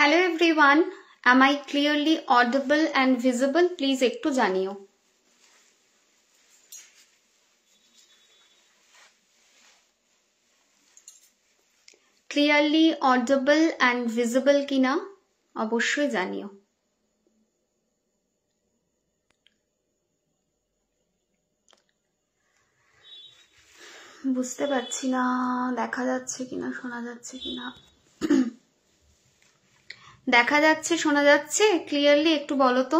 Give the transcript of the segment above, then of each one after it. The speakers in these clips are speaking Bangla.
Hello everyone, am I clearly audible and visible? Please একটু জানিও। Clearly audible and visible কিনা অবশ্যই জানিও। বুঝতে পারছি না দেখা যাচ্ছে কিনা শোনা যাচ্ছে কিনা। দেখা যাচ্ছে শোনা যাচ্ছে ক্লিয়ারলি একটু বলো তো।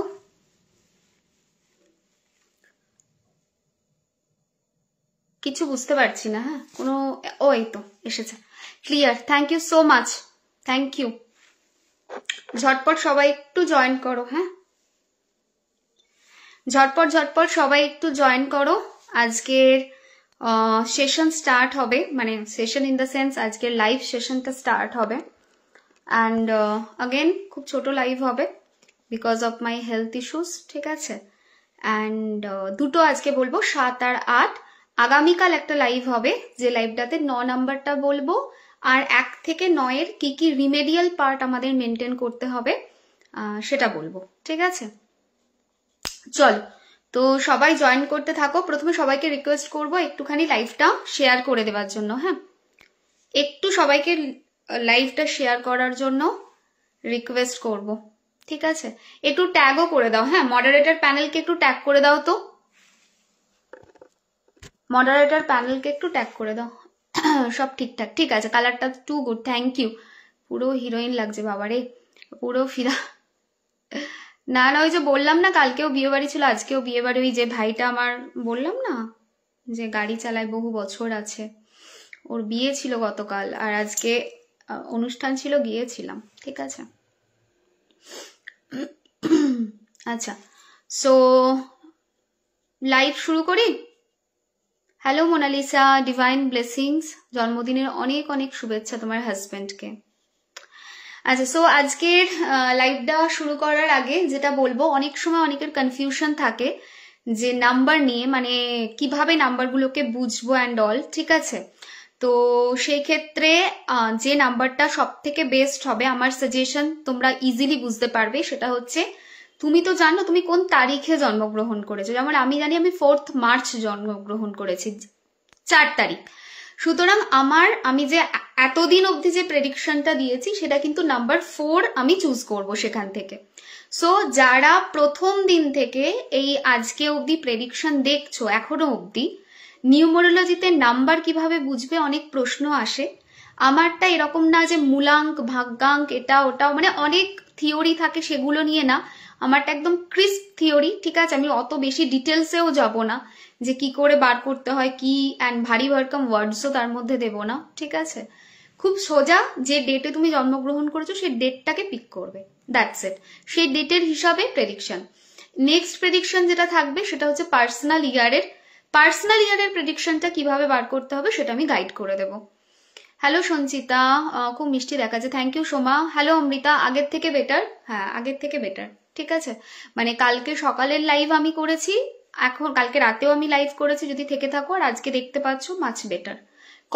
কিছু বুঝতে পারছি না। হ্যাঁ কোনো ওই তো এসেছে clear. Thank you so much, thank you. ঝটপট সবাই একটু জয়েন করো। হ্যাঁ ঝটপট ঝটপট সবাই একটু জয়েন করো। আজকের সেশন স্টার্ট হবে, মানে সেশন ইন দ্য সেন্স আজকের লাইভ সেশনটা স্টার্ট হবে। অ্যান্ড আগেন খুব ছোট লাইভ হবে because of my health issues, ঠিক আছে। অ্যান্ড দুটো আজকে বলবো 7 আর 8। আগামীকাল একটা লাইভ হবে যে লাইভটাতে 9 নাম্বারটা বলবো আর 1 থেকে 9-এর কি কি রিমেডিয়াল পার্ট আমাদের মেনটেন করতে হবে সেটা বলবো, ঠিক আছে। চল তো সবাই জয়েন করতে থাকো। প্রথমে সবাইকে রিকোয়েস্ট করবো একটুখানি লাইভটা শেয়ার করে দেওয়ার জন্য। হ্যাঁ একটু সবাইকে লাইভটা শেয়ার করার জন্য রিকোয়েস্ট করব, ঠিক আছে। একটু ট্যাগও করে দাও। হ্যাঁ মডারেটর প্যানেলকে একটু ট্যাগ করে দাও তো, মডারেটর প্যানেলকে একটু ট্যাগ করে দাও। সব ঠিকঠাক, ঠিক আছে। কালারটা টু গুড, থ্যাংক ইউ। পুরো হিরোইন লাগছে বাবারে, পুরো ফিরা। না না ওই যে বললাম না কালকেও বিয়ে বাড়ি ছিল, আজকেও বিয়ে বাড়ি। ওই যে ভাইটা আমার বললাম না যে গাড়ি চালায় বহু বছর আছে, ওর বিয়ে ছিল গতকাল আর আজকে অনুষ্ঠান ছিল, গিয়েছিলাম, ঠিক আছে। আচ্ছা সো লাইভ শুরু করি। হ্যালো মোনালিসা, ডিভাইন ব্লেসিংস, জন্মদিনের অনেক অনেক শুভেচ্ছা তোমার হাজবেন্ডকে। আচ্ছা সো আজকের লাইভটা শুরু করার আগে যেটা বলবো, অনেক সময় অনেকের কনফিউশন থাকে যে নাম্বার নিয়ে, মানে কিভাবে নাম্বারগুলোকে বুঝবো অ্যান্ড অল, ঠিক আছে। তো সেই ক্ষেত্রে যে নাম্বারটা সব থেকে বেস্ট হবে আমার সাজেশন, তোমরা ইজিলি বুঝতে পারবে, সেটা হচ্ছে তুমি তো জানো তুমি কোন তারিখে জন্মগ্রহণ করেছো। যেমন আমি জানি আমি 4 মার্চ জন্মগ্রহণ করেছি, 4 তারিখ। সুতরাং আমি যে এতদিন অবধি যে প্রেডিকশনটা দিয়েছি সেটা কিন্তু নাম্বার 4 আমি চুজ করব সেখান থেকে। সো যারা প্রথম দিন থেকে এই আজকে অবধি প্রেডিকশন দেখছো এখনো অবধি, নিউমোরোলজিতে নাম্বার কিভাবে বুঝবে অনেক প্রশ্ন আসে। আমারটা এরকম না যে মূলাঙ্ক ভাগ্যাঙ্ক এটা ওটা, মানে অনেক থিওরি থাকে সেগুলো নিয়ে না, আমারটা একদম ক্রিস্প থিওরি, ঠিক আছে। আমি অত বেশি ডিটেলসেও যাব না যে কি করে বার করতে হয় কি, অ্যান্ড ভারী ভরকম ওয়ার্ডসও তার মধ্যে দেব না, ঠিক আছে। খুব সোজা যে ডেটে তুমি জন্মগ্রহণ করেছো সেই ডেটটাকে পিক করবে, দ্যাটস ইট। সেই ডেটের হিসাবে প্রেডিকশন। নেক্সট প্রেডিকশন যেটা থাকবে সেটা হচ্ছে পার্সোনাল ইয়ারের প্রেডিকশনটা কিভাবে বার করতে হবে সেটা আমি গাইড করে দেব। হ্যালো সঞ্চিতা, খুব মিষ্টি দেখাচ্ছে, thank you Soma. Hello Amrita, আগের থেকে বেটার। হ্যাঁ আগের থেকে বেটার, ঠিক আছে। মানে কালকে সকালের লাইভ আমি করেছি, এখন কালকে রাতেও আমি লাইভ করেছি, যদি থেকে থাকো, আর আজকে দেখতে পাচ্ছ মাচ বেটার।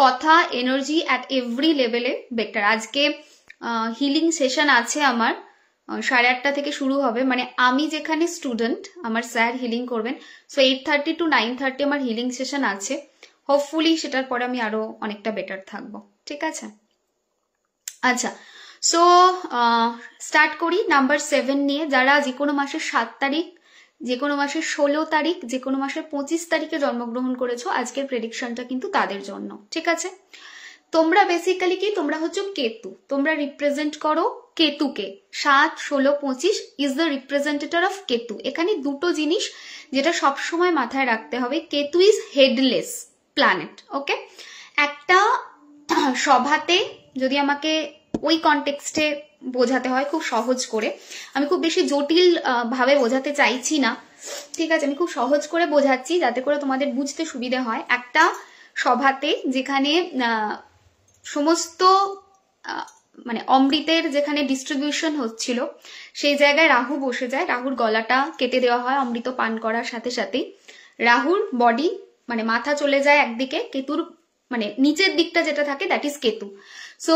কথা এনার্জি অ্যাট এভরি লেভেলে বেটার। আজকে হিলিং সেশন আছে আমার 8:30 থেকে শুরু হবে, মানে আমি যেখানে স্টুডেন্ট আমার স্যার হিলিং করবেন। সো 8:30 to 9:30 আমার হিলিং সেশন আছে। হোপফুলি সেটার পরে আমি আরো অনেকটা বেটার থাকবো, ঠিক আছে। আচ্ছা সো স্টার্ট করি নাম্বার 7 নিয়ে। যারা যে কোনো মাসের 7 তারিখ, যে কোনো মাসের 16 তারিখ, যে কোনো মাসের 25 তারিখে জন্মগ্রহণ করেছো, আজকের প্রেডিকশনটা কিন্তু তাদের জন্য, ঠিক আছে। তোমরা বেসিক্যালি কি, তোমরা হচ্ছে কেতু, তোমরা রিপ্রেজেন্ট করো কেতুকে। 7, 16, 25 ইজ দ্য রিপ্রেজেন্টেটর অফ কেতু। এখানে দুটো জিনিস যেটা সবসময় মাথায় রাখতে হবে, কেতু ইজ হেডলেস প্ল্যানেট, ওকে। একটা সভাতে যদি আমাকে ওই কনটেক্সটে বোঝাতে হয় খুব সহজ করে, আমি খুব বেশি জটিল ভাবে বোঝাতে চাইছি না, ঠিক আছে। আমি খুব সহজ করে বোঝাচ্ছি যাতে করে তোমাদের বুঝতে সুবিধা হয়। একটা সভাতে যেখানে সমস্ত মানে অমৃতের যেখানে ডিস্ট্রিবিউশন হচ্ছিল, সেই জায়গায় রাহু বসে যায়, রাহুর গলাটা কেটে দেওয়া হয় অমৃত পান করার সাথে সাথেই। রাহুর বডি মানে মাথা চলে যায় একদিকে, কেতুর মানে নিচের দিকটা যেটা থাকে দ্যাট ইজ কেতু। সো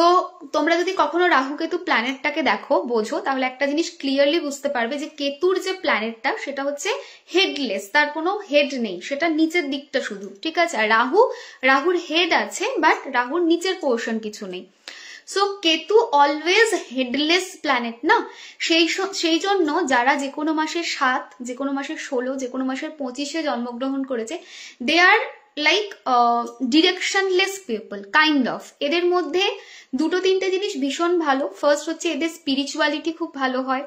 তোমরা যদি কখনো রাহু কেতু প্ল্যানেটটাকে দেখো, বোঝো, তাহলে একটা জিনিস ক্লিয়ারলি বুঝতে পারবে যে কেতুর যে প্ল্যানেটটা সেটা হচ্ছে হেডলেস, তার কোনো হেড নেই, সেটা নিচের দিকটা শুধু, ঠিক আছে। আর রাহুর হেড আছে, বাট রাহুর নিচের পোর্শন কিছু নেই। So Ketu always headless planet না, সেই জন্য যারা যে কোনো মাসের 7, যে কোনো মাসের 16, যে কোনো মাসের 25-এ জন্মগ্রহণ করেছে, দে আর লাইক ডিরেকশনলেস পিপল কাইন্ড অফ। এদের মধ্যে 2-3টে জিনিস ভীষণ ভালো। ফার্স্ট হচ্ছে এদের স্পিরিচুয়ালিটি খুব ভালো হয়,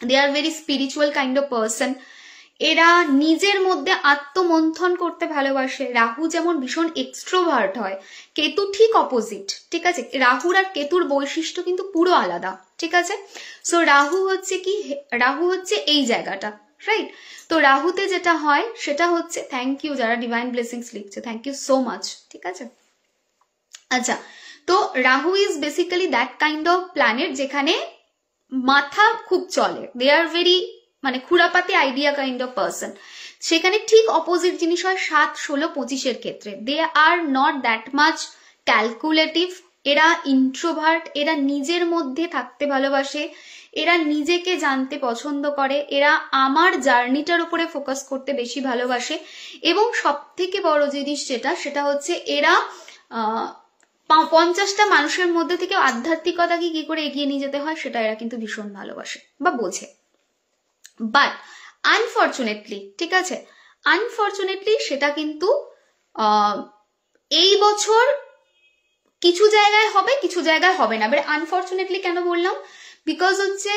they are very spiritual kind of person. এরা নিজের মধ্যে আত্মমন্থন করতে ভালোবাসে। রাহু যেমন ভীষণ এক্সট্রোভার্ট হয়, কেতু ঠিক অপোজিট, ঠিক আছে। রাহুর আর কেতুর বৈশিষ্ট্য কিন্তু পুরো আলাদা, ঠিক আছে। সো রাহু হচ্ছে কি, রাহু হচ্ছে এই জায়গাটা, রাইট। তো রাহুতে যেটা হয় সেটা হচ্ছে, থ্যাংক ইউ যারা ডিভাইন ব্লেসিংস লিখছে, থ্যাংক ইউ সো মাচ, ঠিক আছে। আচ্ছা, তো Rahu is basically that kind of planet যেখানে মাথা খুব চলে, দে আর ভেরি মানে খুরাপাতি আইডিয়া কাইন্ড অফ পার্সন। সেখানে ঠিক অপোজিট জিনিস হয় 7, 16, 25-এর ক্ষেত্রে। They are not that much calculative, এরা ইন্ট্রোভার্ট, এরা নিজের মধ্যে থাকতে ভালোবাসে, এরা নিজেকে জানতে পছন্দ করে, এরা আমার জার্নিটার উপরে ফোকাস করতে বেশি ভালোবাসে। এবং সব থেকে বড় জিনিস সেটা হচ্ছে এরা 50টা মানুষের মধ্যে থেকে আধ্যাত্মিকতাকে কি করে এগিয়ে নিয়ে যেতে হয় সেটা এরা কিন্তু ভীষণ ভালোবাসে বা বোঝে। বাট আনফর্চুনেটলি, ঠিক আছে, আনফর্চুনেটলি সেটা কিন্তু এই বছর কিছু জায়গায় হবে, কিছু জায়গায় হবে না। এবার আনফর্চুনেটলি কেন বললাম, বিকজ হচ্ছে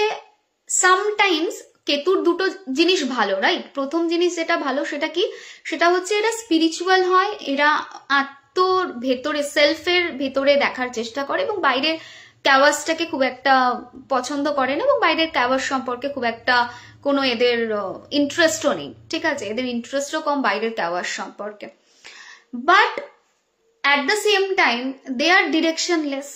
সামটাইমস কেতুর 2টো জিনিস ভালো, রাইট। প্রথম জিনিস যেটা ভালো সেটা কি, সেটা হচ্ছে এরা স্পিরিচুয়াল হয়, এরা আত্মর ভেতরে, সেলফের ভেতরে দেখার চেষ্টা করে এবং বাইরের ক্যাওয়াসটাকে খুব একটা পছন্দ করে না, এবং বাইরের ক্যাওয়াস সম্পর্কে খুব একটা কোনো এদের ইন্টারেস্টও নেই, ঠিক আছে। এদের ইন্টারেস্টও কম বাইরের ক্যাওয়াস সম্পর্কে। But at the same time they are directionless.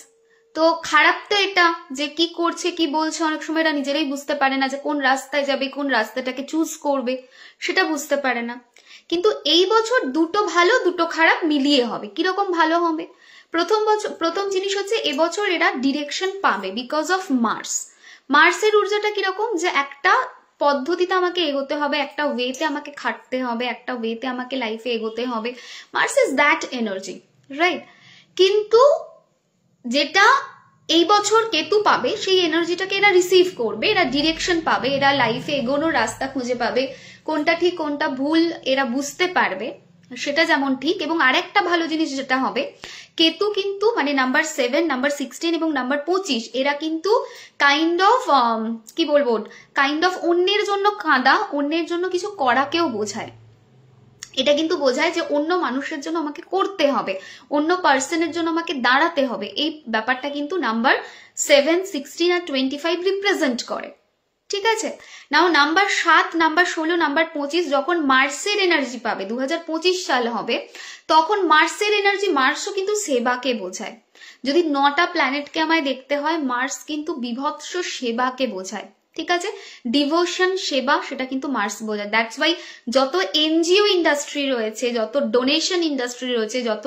তো খারাপ তো এটা যে কি করছে কি বলছে অনেক সময় এরা নিজেরাই বুঝতে পারে না, যে কোন রাস্তায় যাবে, কোন রাস্তাটাকে চুজ করবে সেটা বুঝতে পারে না। কিন্তু এই বছর 2টো ভালো 2টো খারাপ মিলিয়ে হবে। কিরকম ভালো হবে, প্রথম জিনিস হচ্ছে এবছর এরা ডিরেকশন পাবে বিকজ অফ মার্সের ঊর্জাটা কিরকম, যে একটা পদ্ধতিতে আমাকে এগোতে হবে, একটা ওয়েতে আমাকে খাটতে হবে, একটা ওয়েতে আমাকে লাইফে এগোতে হবে। Mars is that energy, right. কিন্তু যেটা এই বছর কেতু পাবে সেই এনার্জিটাকে এরা রিসিভ করবে, এরা ডিরেকশন পাবে, এরা লাইফে এগোনোর রাস্তা খুঁজে পাবে, কোনটা ঠিক কোনটা ভুল এরা বুঝতে পারবে, সেটা যেমন ঠিক। এবং আরেকটা ভালো জিনিস যেটা হবে, কেতু কিন্তু মানে নাম্বার 7, নাম্বার 16 এবং নাম্বার 25 এরা কিন্তু কাইন্ড অফ কি বলবো, কাইন্ড অফ অন্যের জন্য কাঁদা, অন্যের জন্য কিছু করাকেও বোঝায়। এটা কিন্তু বোঝায় যে অন্য মানুষের জন্য আমাকে করতে হবে, অন্য পার্সনের জন্য আমাকে দাঁড়াতে হবে। এই ব্যাপারটা কিন্তু নাম্বার 7, 16 আর 25 রিপ্রেজেন্ট করে, ঠিক আছে। নাও নাম্বার 7, নাম্বার 16, নাম্বার 25 যখন মার্সের এনার্জি পাবে, 2025 সাল হবে, তখন মার্সের এনার্জি, মার্সও কিন্তু সেবাকে বোঝায়। যদি 9টা প্ল্যানেটকে আমায় দেখতে হয়, মার্স কিন্তু বিভৎস সেবাকে বোঝায়, ঠিক আছে। ডিভোশন, সেবা, সেটা কিন্তু মার্স বোঝায়। দ্যাটস ওয়াই যত এনজিও ইন্ডাস্ট্রি রয়েছে, যত ডোনেশন ইন্ডাস্ট্রি রয়েছে, যত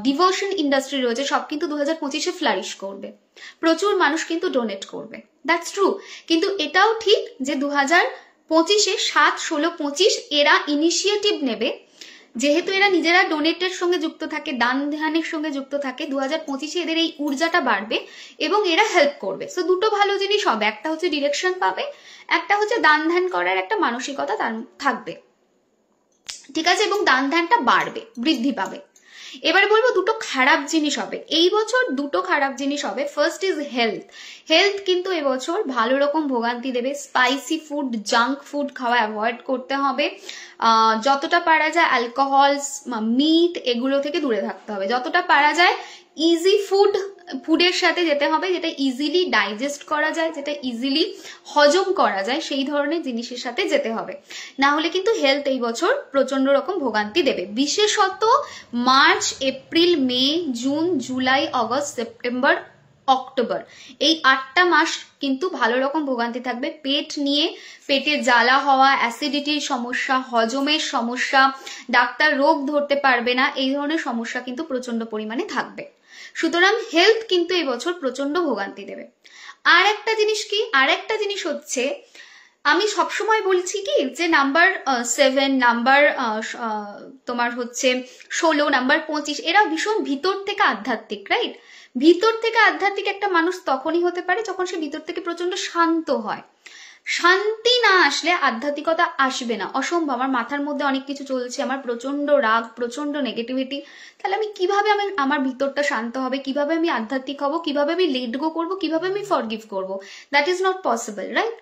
ডিভোশন ইন্ডাস্ট্রি রয়েছে, সব কিন্তু 2025-এ ফ্লারিশ করবে, প্রচুর মানুষ কিন্তু ডোনেট করবে, দ্যাটস ট্রু। কিন্তু এটাও ঠিক যে 2025-এ 7, 16, 25 এরা ইনিশিয়েটিভ নেবে, যেহেতু এরা নিজেরা ডোনেটের সঙ্গে যুক্ত থাকে, দান ধ্যানের সঙ্গে যুক্ত থাকে। 2025-এ এদের এই ঊর্জাটা বাড়বে এবং এরা হেল্প করবে। সো 2টো ভালো জিনিস হবে, একটা হচ্ছে ডিরেকশন পাবে, একটা হচ্ছে দান ধ্যান করার একটা মানসিকতা তার থাকবে, ঠিক আছে। এবং দান ধ্যানটা বাড়বে, বৃদ্ধি পাবে। এবারে বলবো 2টো খারাপ জিনিস হবে এই বছর, 2টো খারাপ জিনিস হবে। ফার্স্ট ইজ হেলথ কিন্তু এবছর ভালো রকম ভোগান্তি দেবে। স্পাইসি ফুড, জাঙ্ক ফুড খাওয়া অ্যাভয়েড করতে হবে। যতটা পারা যায় অ্যালকোহল, মিট এগুলো থেকে দূরে থাকতে হবে। যতটা পারা যায় ইজি ফুডের সাথে যেতে হবে, যেটা ইজিলি ডাইজেস্ট করা যায়, যেটা ইজিলি হজম করা যায়, সেই ধরনের জিনিসের সাথে যেতে হবে। না হলে কিন্তু হেলথ এই বছর প্রচন্ড রকম ভোগান্তি দেবে। বিশেষত March, April, May, June, July, August, September, October, এই 8টা মাস কিন্তু ভালো রকম ভোগান্তি থাকবে। পেট নিয়ে, পেটে জ্বালা হওয়া, অ্যাসিডিটির সমস্যা, হজমের সমস্যা, ডাক্তার রোগ ধরতে পারবে না, এই ধরনের সমস্যা কিন্তু প্রচন্ড পরিমাণে থাকবে। সুতরাং হেলথ কিন্তু এই বছর প্রচন্ড ভোগান্তি দেবে। আর একটা জিনিস কি, আর একটা জিনিস হচ্ছে, আমি সবসময় বলছি কি যে নাম্বার 7, নাম্বার তোমার হচ্ছে 16, নাম্বার 25, এরা ভীষণ ভিতর থেকে আধ্যাত্মিক, রাইট? ভিতর থেকে আধ্যাত্মিক একটা মানুষ তখনই হতে পারে যখন সে ভিতর থেকে প্রচন্ড শান্ত হয়। শান্তি না আসলে আধ্যাত্মিকতা আসবে না, অসম্ভব। আমার মাথার মধ্যে অনেক কিছু চলছে, আমার প্রচন্ড রাগ, প্রচন্ড নেগেটিভিটি, তাহলে আমি কিভাবে আমার ভিতরটা শান্ত হবে, কিভাবে আমি আধ্যাত্মিক হব, কিভাবে আমি লেট গো করবো, কিভাবে আমি ফরগিভ করবো? That is not possible, right?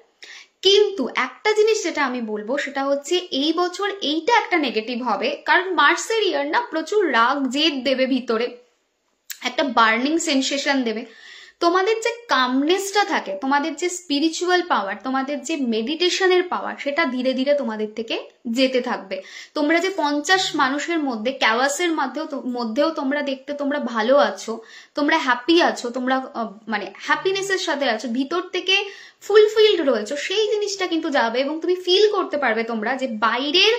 কিন্তু একটা জিনিস যেটা আমি বলবো সেটা হচ্ছে এই বছর এইটা একটা নেগেটিভ হবে, কারণ মার্চের ইয়ার না প্রচুর রাগ জেদ দেবে ভিতরে, একটা বার্নিং সেন্সেশন দেবে। তোমাদের যে কামনেসটা থাকে, তোমাদের যে স্পিরিচুয়াল পাওয়ার, তোমাদের যে মেডিটেশনের পাওয়ার, সেটা ধীরে ধীরে তোমাদের থেকে যেতে থাকবে। তোমরা যে 50 মানুষের মধ্যে, ক্যাওয়াসের মধ্যেও তোমরা দেখতে তোমরা ভালো আছো, তোমরা হ্যাপি আছো, তোমরা মানে হ্যাপিনেসের সাথে আছো, ভিতর থেকে ফুলফিলড রয়েছে, সেই জিনিসটা কিন্তু যাবে এবং তুমি ফিল করতে পারবে তোমরা যে বাইরের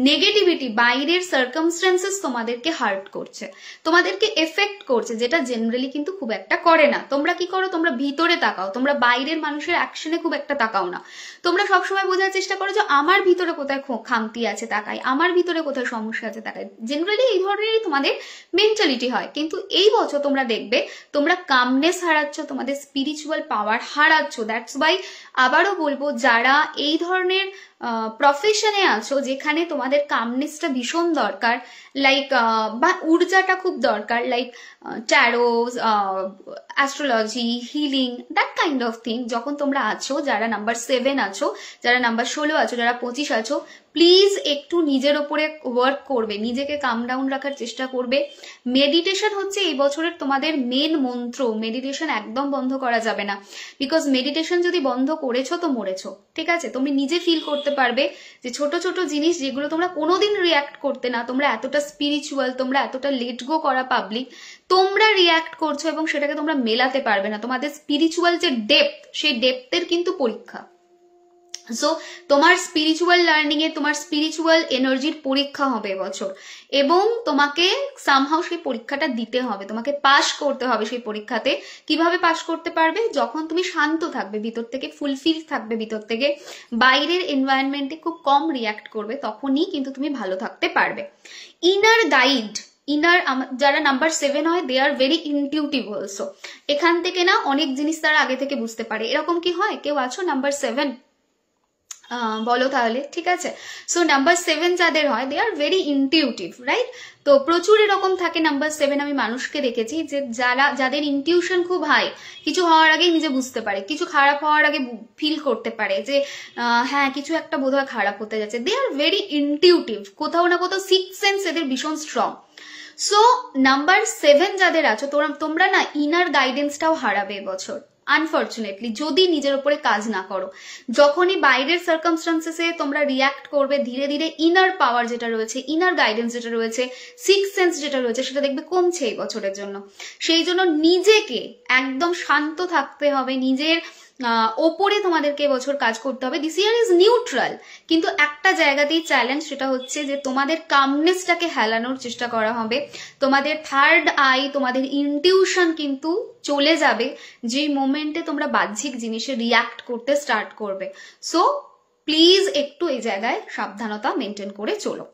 নেগেটিভিটি, বাইরের সার্কামস্টেন্সেস তোমাদেরকে হার্ট করছে, তোমাদেরকে এফেক্ট করছে, যেটা জেনারেলি কিন্তু খুব একটা করে না। তোমরা কি করো, তোমরা ভিতরে তাকাও, তোমরা বাইরের মানুষের অ্যাকশনে খুব একটা তাকাও না। তোমরা সবসময় বোঝার চেষ্টা করো যে আমার ভিতরে কোথায় খামতি আছে তাকাই, আমার ভিতরে কোথায় সমস্যা আছে তাকাই। জেনারেলি এই ধরনেরই তোমাদের মেন্টালিটি হয়। কিন্তু এই বছর তোমরা দেখবে তোমরা কামনেস হারাচ্ছ, তোমাদের স্পিরিচুয়াল পাওয়ার হারাচ্ছ। দ্যাটস ওয়াই আবারও বলবো, যারা এই ধরনের প্রফেশনে আছো যেখানে তোমাদের কামনেসটা ভীষণ দরকার, লাইক বা ঊর্জাটা খুব দরকার, like taro, astrology, healing, that kind of thing, যখন তোমরা আছো, যারা নাম্বার 7 আছো, যারা নাম্বার 16 আছো, যারা 25 আছো, প্লিজ একটু নিজের ওপরে ওয়ার্ক করবে, নিজেকে কাম ডাউন রাখার চেষ্টা করবে। মেডিটেশন হচ্ছে এই বছরের তোমাদের মেন মন্ত্র। মেডিটেশন একদম বন্ধ করা যাবে না, বিকজ মেডিটেশন যদি বন্ধ করেছো তো মরেছো, ঠিক আছে? তুমি নিজে ফিল করতে পারবে যে ছোট ছোট জিনিস যেগুলো তোমরা কোনোদিন রিয়াক্ট করতে না, তোমরা এতটা স্পিরিচুয়াল, তোমরা এতটা লেট গো করা পাবলিক, তোমরা রিয়াক্ট করছো এবং সেটাকে তোমরা মেলাতে পারবে না। তোমাদের স্পিরিচুয়াল যে ডেপথ, সেই ডেপথের কিন্তু পরীক্ষা। সো তোমার স্পিরিচুয়াল লার্নিং এ, তোমার স্পিরিচুয়াল এনার্জির পরীক্ষা হবে এবছর, এবং তোমাকে সামহাউ সেই পরীক্ষাটা দিতে হবে, তোমাকে পাস করতে হবে সেই পরীক্ষাতে। কিভাবে পাস করতে পারবে? যখন তুমি শান্ত থাকবে, ভিতর থেকে ফুলফিল থাকবে, ভিতর থেকে বাইরের এনভায়রনমেন্টে খুব কম রিয়াক্ট করবে, তখনই কিন্তু তুমি ভালো থাকতে পারবে। ইনার গাইড, যারা নাম্বার 7 হয়, they are very intuitive also. এখান থেকে না অনেক জিনিস তারা আগে থেকে বুঝতে পারে। এরকম কি হয়? কেউ আছো নাম্বার 7? বলো তাহলে, ঠিক আছে? সো নাম্বার 7 যাদের হয়, they are very intuitive, right? তো প্রচুর এরকম থাকে নাম্বার 7, আমি মানুষকে দেখেছি যে যাদের ইনটিউশন খুব হাই, কিছু হওয়ার আগেই নিজে বুঝতে পারে, কিছু খারাপ হওয়ার আগে ফিল করতে পারে যে হ্যাঁ কিছু একটা বোধহয় খারাপ হতে যাচ্ছে। দে আর ভেরি ইনটিউটিভ, কোথাও না কোথাও সিক্স সেন্স এদের ভীষণ স্ট্রং। সো নাম্বার 7 যাদের আছো, তোমরা না ইনার গাইডেন্সটাও হারাবে এবছর, আনফর্চুনেটলি, যদি নিজের উপরে কাজ না করো। যখনই বাইরের সার্কামস্টান্সেসে তোমরা রিয়াক্ট করবে, ধীরে ধীরে ইনার পাওয়ার যেটা রয়েছে, ইনার গাইডেন্স যেটা রয়েছে, সিক্স সেন্স যেটা রয়েছে, সেটা দেখবে কমছে এই বছরের জন্য। সেই জন্য নিজেকে একদম শান্ত থাকতে হবে, নিজের ওপরে তোমাদেরকে এবছর কাজ করতে হবে। দিস ইয়ার ইজ নিউট্রাল, কিন্তু একটা জায়গাতেই চ্যালেঞ্জ, সেটা হচ্ছে যে তোমাদের কামনেসটাকে হেলানোর চেষ্টা করা হবে। তোমাদের থার্ড আই, তোমাদের ইনটিউশন কিন্তু চলে যাবে যে মোমেন্টে তোমরা বাহ্যিক জিনিসে রিয়াক্ট করতে স্টার্ট করবে। সো প্লিজ একটু এই জায়গায় সাবধানতা মেনটেন করে চলো।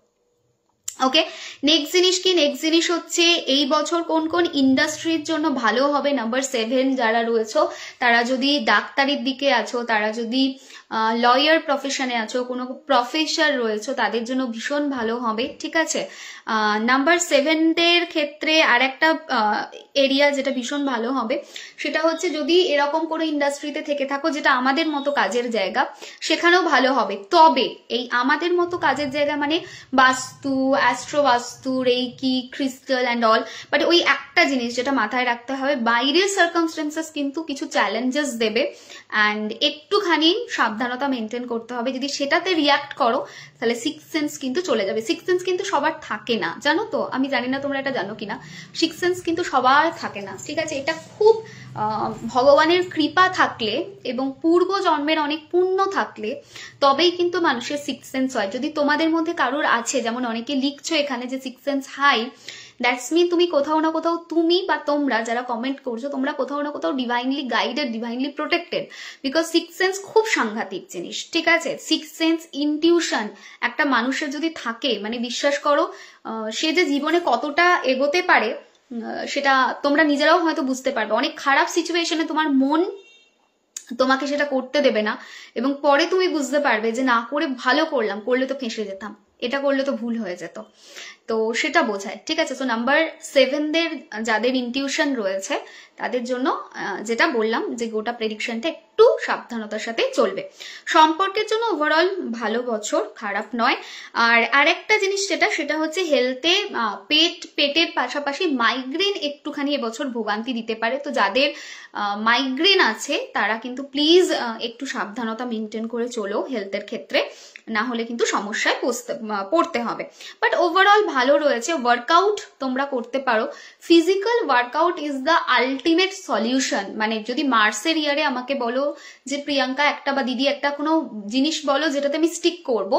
ওকে, নেক্সট জিনিস কি? নেক্সট জিনিস হচ্ছে এই বছর কোন কোন ইন্ডাস্ট্রির জন্য ভালো হবে। নাম্বার 7 যারা রয়েছে, তারা যদি ডাক্তারির দিকে আছো, তারা যদি লয়ার প্রফেশনে আছো, কোনো প্রফেসর রয়েছে, তাদের জন্য ভীষণ ভালো হবে, ঠিক আছে? নাম্বার 7 এর ক্ষেত্রে আর একটা এরিয়া যেটা ভীষণ ভালো হবে, সেটা হচ্ছে যদি এরকম কোনো ইন্ডাস্ট্রিতে থেকে থাকো যেটা আমাদের মতো কাজের জায়গা, সেখানেও ভালো হবে। তবে এই আমাদের মতো কাজের জায়গা মানে বাস্তু, অ্যাস্ট্রোবাস্তু, reiki, crystal and all, but ওই একটা জিনিস যেটা মাথায় রাখতে হবে, বাইরের সার্কামস্টেন্সেস কিন্তু কিছু চ্যালেঞ্জেস দেবে, অ্যান্ড একটুখানি সাবধানতা মেনটেন করতে হবে। যদি সেটাতে রিয়াক্ট করো তাহলে সিক্স সেন্স কিন্তু চলে যাবে। সিক্স সেন্স কিন্তু সবার থাকে না, জানো তো? আমি জানি না তোমরা এটা জানো কিনা, সিক্স সেন্স কিন্তু সবার থাকে না, ঠিক আছে? এটা খুব ভগবানের কৃপা থাকলে এবং পূর্ব জন্মের অনেক পুণ্য থাকলে তবেই কিন্তু মানুষের সিক্স সেন্স হয়। যদি তোমাদের মধ্যে কারোর আছে, যেমন অনেকে লিখছো এখানে যে six sense high, that's mean তুমি কোথাও না কোথাও, তুমি বা তোমরা যারা কমেন্ট করছো, তোমরা কোথাও না কোথাও divinely guided, divinely protected. Because six sense খুব সাংঘাতিক জিনিস, ঠিক আছে? সিক্স সেন্স, ইনটিউশন একটা মানুষের যদি থাকে, মানে বিশ্বাস করো সে যে জীবনে কতটা এগোতে পারে সেটা তোমরা নিজেরাও হয়তো বুঝতে পারবে। অনেক খারাপ সিচুয়েশনে তোমার মন তোমাকে সেটা করতে দেবে না, এবং পরে তুমি বুঝতে পারবে যে না করে ভালো করলাম, করলে তো ফেঁসে যেতাম, এটা করলে তো ভুল হয়ে যেত। তো সেটা বোঝায়, ঠিক আছে? তো নাম্বার 7দের যাদের ইনটিউশন রয়েছে তাদের জন্য যেটা বললাম যে গোটা প্রেডিকশনটা একটু সাবধানতার সাথে চলবে। সম্পর্কের জন্য ওভারঅল ভালো বছর, খারাপ নয়। আর আরেকটা জিনিস সেটা হচ্ছে হেলথে পেটের পাশাপাশি মাইগ্রেন একটুখানি এবছর ভোগান্তি দিতে পারে। তো যাদের মাইগ্রেন আছে তারা কিন্তু প্লিজ একটু সাবধানতা মেনটেন করে চলো হেলথের ক্ষেত্রে, না হলে কিন্তু সমস্যায় পড়তে হবে। বাট ওভারঅল ভালো রয়েছে। ওয়ার্কআউট তোমরা করতে পারো। Physical workout is the ultimate solution. মানে যদি মার্চের ইয়ারে আমাকে বলো যে প্রিয়াঙ্কা একটা বা দিদি একটা কোনো জিনিস বলো যেটাতে আমি স্টিক করব,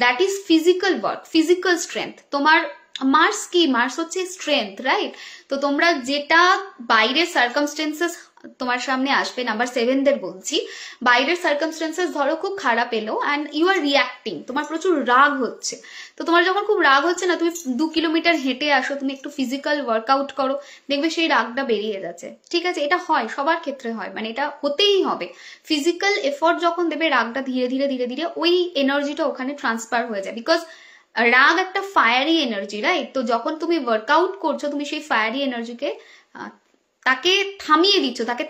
that is physical work, physical strength. তোমার মার্স কি? মার্স হচ্ছে স্ট্রেংথ, রাইট? তো তোমরা যেটা বাইরের সার্কামস্টেন্সেস তোমার সামনে আসবে, নাম্বার 7দের বলছি, বাইরের সার্কামস্টেন্সেস ধরো খুব খারাপ এলো অ্যান্ড ইউ আর রিয়াক্টিং, তোমার প্রচুর রাগ হচ্ছে, তো তোমার যখন খুব রাগ হচ্ছে না, তুমি 2 কিলোমিটার হেঁটে আসো, তুমি একটু ফিজিক্যাল ওয়ার্কআউট করো, দেখবে সেই রাগটা বেরিয়ে যাচ্ছে, ঠিক আছে? এটা হয়, সবার ক্ষেত্রে হয়, মানে এটা হতেই হবে। ফিজিক্যাল এফোর্ট যখন দেবে, রাগটা ধীরে ধীরে ধীরে ধীরে ওই এনার্জিটা ওখানে ট্রান্সফার হয়ে যায়। বিকজ রাগ একটা ফায়ারি এনার্জি, রাইট? তো যখন তুমি ওয়ার্কআউট করছো, তুমি সেই ফায়ারি এনার্জিকে তাকে থামিয়ে দিচ্ছ, তাকে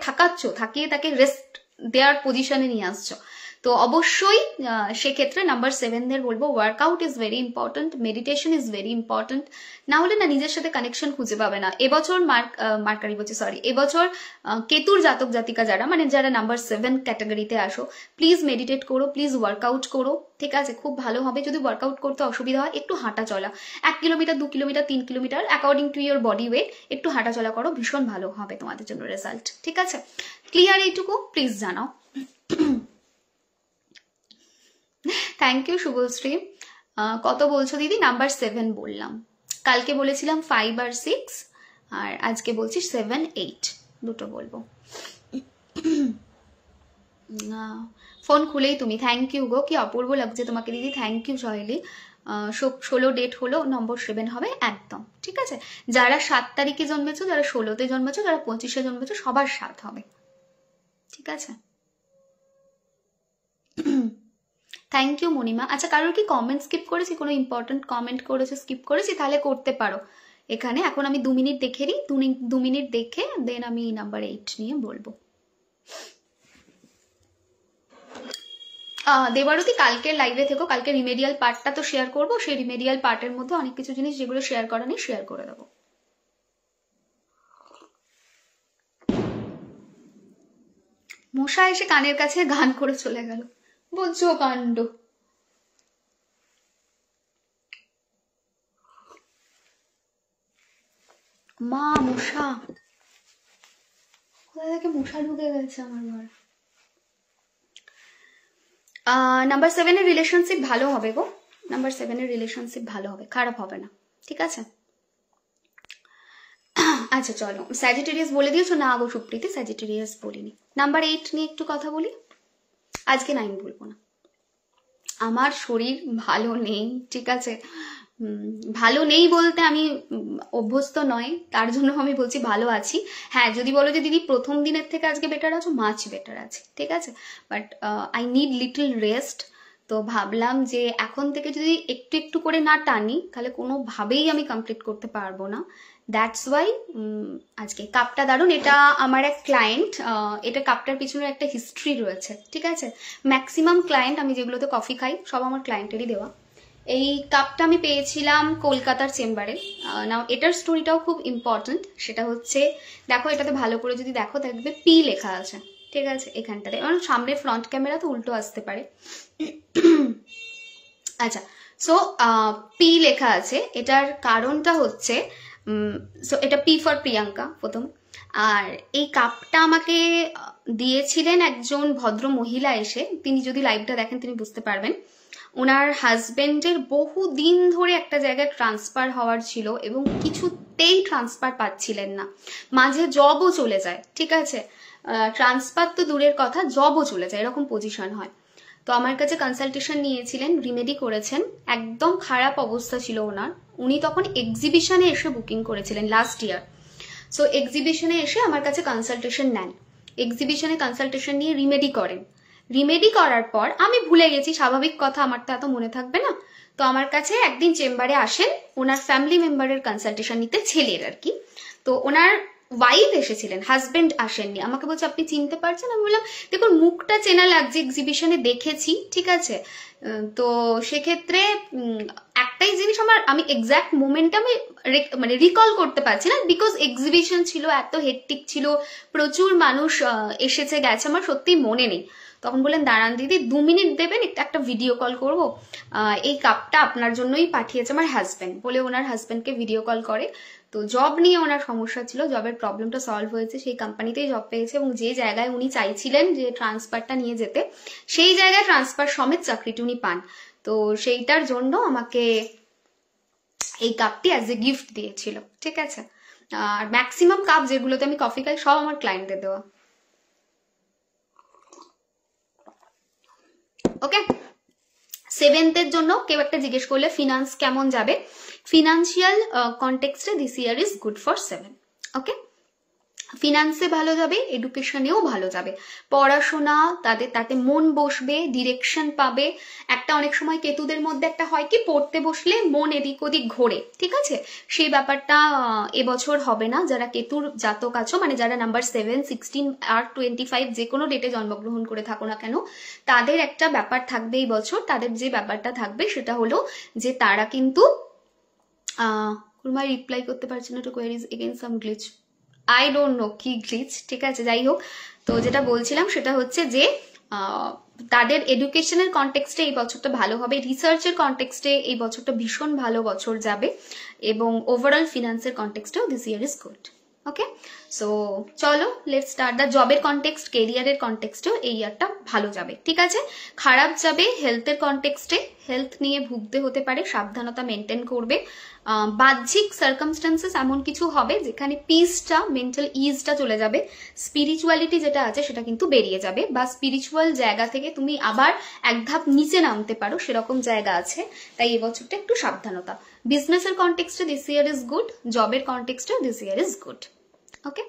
থাকিয়ে তাকে রেস্ট দেওয়ার পজিশনে নিয়ে আসছো। তো অবশ্যই সেক্ষেত্রে নাম্বার 7দের বলবো workout is very important, meditation is very important. না হলে না নিজের সাথে কানেকশন খুঁজে পাবে না। এবছর মার্কারি বলছি, সরি, এবছর কেতুর জাতক জাতিকা যারা, মানে যারা নাম্বার 7 ক্যাটাগরিতে আসো, প্লিজ মেডিটেট করো, প্লিজ ওয়ার্কআউট করো, ঠিক আছে? খুব ভালো হবে। যদি ওয়ার্কআউট করতে অসুবিধা হয়, একটু হাঁটা চলা, 1 kilometre 2 kilometre 3 kilometre according to your body weight, একটু হাঁটা চলা করো, ভীষণ ভালো হবে তোমাদের জন্য রেজাল্ট, ঠিক আছে? ক্লিয়ার এইটুকু প্লিজ জানাও। Thank you Shubhashree. কত বলছো দিদি? নাম্বার 7 বললাম, কালকে বলেছিলাম 5 আর 6, আর আজকে বলছি 7, 8 দুটো বলবো। ফোন খুলেই তুমি, থ্যাংক ইউ গো, কি অপূর্ব লাগছে তোমাকে দিদি, থ্যাংক ইউ সহেলি। 16 ডেট হলো, নম্বর 7 হবে একদম, ঠিক আছে? যারা 7 তারিখে জন্মেছো, যারা 16তে জন্মেছো, যারা 25-এ জন্মেছো, সবার 7 হবে, ঠিক আছে? Thank you Manima. আচ্ছা, কারোর কি কমেন্ট স্কিপ করেছি? কোনো ইম্পর্টেন্ট কমেন্ট করেছে, স্কিপ করেছি? তাহলে করতে পারো এখানে। এখন আমি 2 মিনিট দেখে নিই, 2 মিনিট দেখে দেন আমি নাম্বার 8 নিয়ে বলবো। দেবারতী, কালকের লাইভে থেকো, কালকে রিমেডিয়াল পার্টটা তো শেয়ার করবো, সেই রিমেডিয়াল পার্টের মধ্যে অনেক কিছু জিনিস যেগুলো শেয়ার করা নেই শেয়ার করে দেবো। মশা এসে কানের কাছে গান করে চলে গেল, বুঝছো কাণ্ড। মা মশা, কোথা থেকে মশা ঢুকে গেছে আমার ঘর। নাম্বার 7-এর রিলেশনশিপ ভালো হবে গো, নাম্বার 7-এর রিলেশনশিপ ভালো হবে, খারাপ হবে না, ঠিক আছে? আচ্ছা চলো, স্যাজিটেরিয়াস বলে দিয়েছো না গো সুপ্রীতি? স্যাজিটেরিয়াস বলিনি। নাম্বার 8 নিয়ে একটু কথা বলি, আজকে 9 বলবো না। আমার শরীর ভালো নেই, ঠিক আছে? ভালো নেই বলতে আমি অভ্যস্ত নয়, তার জন্য আমি বলছি ভালো আছি। হ্যাঁ, যদি বলো যে দিদি প্রথম দিনের থেকে আজকে বেটার আছো, মাছ বেটার আছে, ঠিক আছে? But I need little rest. তো ভাবলাম যে এখন থেকে যদি একটু একটু করে না টানি, তাহলে কোনোভাবেই আমি কমপ্লিট করতে পারবো না। দ্যাটস ওয়াই আজকে কাপটা দারুণ, এটা আমার এক ক্লায়েন্ট, এটা কাপটার পিছনে একটা হিস্ট্রি রয়েছে, ঠিক আছে? ম্যাক্সিমাম ক্লায়েন্ট আমি যেগুলোতে কফি খাই সব আমার ক্লায়েন্টেরই দেওয়া। এই কাপটা আমি পেয়েছিলাম কলকাতার চেম্বারে। নাও এটার স্টোরিটাও খুব ইম্পর্টেন্ট, সেটা হচ্ছে দেখো এটাতে ভালো করে যদি দেখো দেখবে পি লেখা আছে, ঠিক আছে? এখানটাতে সামনে ফ্রন্ট ক্যামেরা তো উল্টো আসতে পারে। আচ্ছা, সো পি লেখা আছে, এটার কারণটা হচ্ছে সো এটা পি ফর প্রিয়াঙ্কা প্রথম। আর এই কাপটা আমাকে দিয়েছিলেন একজন ভদ্র মহিলা এসে, তিনি যদি লাইভটা দেখেন তিনি বুঝতে পারবেন। ওনার হাজবেন্ডের বহু দিন ধরে একটা জায়গায় ট্রান্সফার হওয়ার ছিল এবং কিছুতেই ট্রান্সফার পাচ্ছিলেন না, মাঝে জবও চলে যায়, ঠিক আছে, ট্রান্সফার তো দূরের কথা, জবও চলে যায়, এরকম পজিশন হয়। তো আমার কাছে কনসালটেশন নিয়েছিলেন, রিমেডি করেছেন, একদম খারাপ অবস্থা ছিল ওনার। উনি তখন এক্সিবিশনে এসে বুকিং করেছিলেন লাস্ট ইয়ার। সো এক্সিবিশনে এসে আমার কাছে কনসালটেশন নেন, এক্সিবিশনে কনসালটেশন নিয়ে রিমেডি করেন। রিমেডি করার পর আমি ভুলে গেছি, স্বাভাবিক কথা, আমার তো এত মনে থাকবে না। তো আমার কাছে একদিন চেম্বারে আসেন ওনার ফ্যামিলি মেম্বারের কনসালটেশন নিতে, ছেলের আর কি। তো ওনার ওয়াইফ এসেছিলেন, হাজবেন্ড আসেননি। আমাকে বলছে আপনি চিনতে পারছেন? আমি বললাম দেখুন মুখটা চেনা লাগছে, এক্সিবিশনে দেখেছি, ঠিক আছে। তো সেক্ষেত্রে একটাই জিনিস আমি এক্সাক্ট মোমেন্টটা আমি মানে রিকল করতে পারছি না, বিকজ এক্সিবিশন ছিল, এত হেক্টিক ছিল, প্রচুর মানুষ এসেছে গেছে, আমার সত্যি মনে নেই। তখন বললেন দাঁড়ান দিদি 2 মিনিট দেবেন, একটা ভিডিও কল করবো, এই কাপটা আপনার জন্যই পাঠিয়েছে আমার হাজবেন্ড, বলে ওনার হাজবেন্ডকে ভিডিও কল করে। তো জব নিয়ে ওনার সমস্যা ছিল, জবের প্রবলেমটা সলভ হয়েছে, সেই কোম্পানিতেই জব পেয়েছে এবং যে জায়গায় উনি চাইছিলেন যে ট্রান্সফারটা নিয়ে যেতে, সেই জায়গায় ট্রান্সফার সমেত চাকরিটি উনি পান। তো সেইটার জন্য আমাকে এই কাপটি অ্যাজ এ গিফট দিয়েছিল, ঠিক আছে। আর ম্যাক্সিমাম কাপ যেগুলোতে আমি কফি খাই সব আমার ক্লায়েন্টদের দেওয়া। ওকে, 7th-এর জন্য কেউ একটা জিজ্ঞেস করলে ফিনান্স কেমন যাবে, ফিনান্সিয়াল কনটেক্সটে this year is good for 7। Okay, ফিনান্সে ভালো যাবে, এডুকেশনেও ভালো যাবে, পড়াশোনা তাতে মন বসবে, ডিরেকশন পাবে। একটা অনেক সময় কেতুদের মধ্যে একটা হয় কি, পড়তে বসলে মন এদিক ওদিক ঘোরে, ঠিক আছে, সেই ব্যাপারটা এবছর হবে না। যারা কেতুর জাতক আছো, মানে যারা নাম্বার 7, 16 আর 25 যে কোনো ডেটে জন্মগ্রহণ করে থাকো না কেন, তাদের একটা ব্যাপার থাকবে এই বছর। তাদের যে ব্যাপারটা থাকবে সেটা হলো যে তারা কিন্তু রিপ্লাই করতে পারছে না, two queries again some glitch, I don't know কি গ্লিচ, ঠিক আছে, যাই হোক। তো যেটা বলছিলাম সেটা হচ্ছে যে তাদের এডুকেশনের কনটেক্সটে এই বছরটা ভালো হবে, রিসার্চের কনটেক্সটে এই বছরটা ভীষণ ভালো বছর যাবে, এবং ওভারঅল ফিনান্সের কনটেক্সটেও this year is good. Okay, so চলো লেটস স্টার্ট দ্য জবের কনটেক্সট, কেরিয়ারের কনটেক্সটেও এই ইয়ারটা ভালো যাবে, ঠিক আছে। খারাপ যাবে হেলথের কনটেক্সটে, হেলথ নিয়ে ভুগতে হতে পারে, সাবধানতা মেনটেন করবে। বাহ্যিক সার্কামস্টেন্সেস এমন কিছু হবে যেখানে পিসটা, মেন্টাল ইজটা চলে যাবে, স্পিরিচুয়ালিটি যেটা আছে সেটা কিন্তু বেরিয়ে যাবে, বা স্পিরিচুয়াল জায়গা থেকে তুমি আবার এক ধাপ নিচে নামতে পারো, সেরকম জায়গা আছে। তাই এই বছরটা একটু সাবধানতা। বিজনেসের কনটেক্সটে দিস ইয়ার ইজ গুড, জবের কনটেক্সটে this year is good. Okay,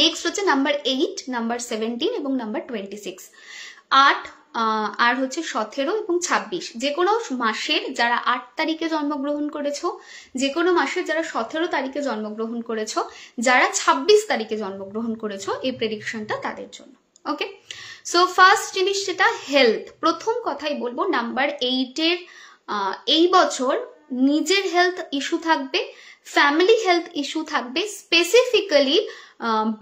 next হচ্ছে নাম্বার 8, নাম্বার 17 এবং নাম্বার 26। 8 আর হচ্ছে 17 এবং 26, যে কোনো মাসের যারা 8 তারিখে জন্মগ্রহণ করেছো, যে কোনো মাসের যারা 17 তারিখে জন্মগ্রহণ করেছো, যারা 26 তারিখে জন্মগ্রহণ করেছো, এই প্রেডিকশনটা তাদের জন্য। ওকে, সো ফার্স্ট জিনিস যেটা হেলথ, প্রথম কথাই বলবো নাম্বার 8-এর এই বছর নিজের হেলথ ইস্যু থাকবে, ফ্যামিলি হেলথ ইস্যু থাকবে, স্পেসিফিক্যালি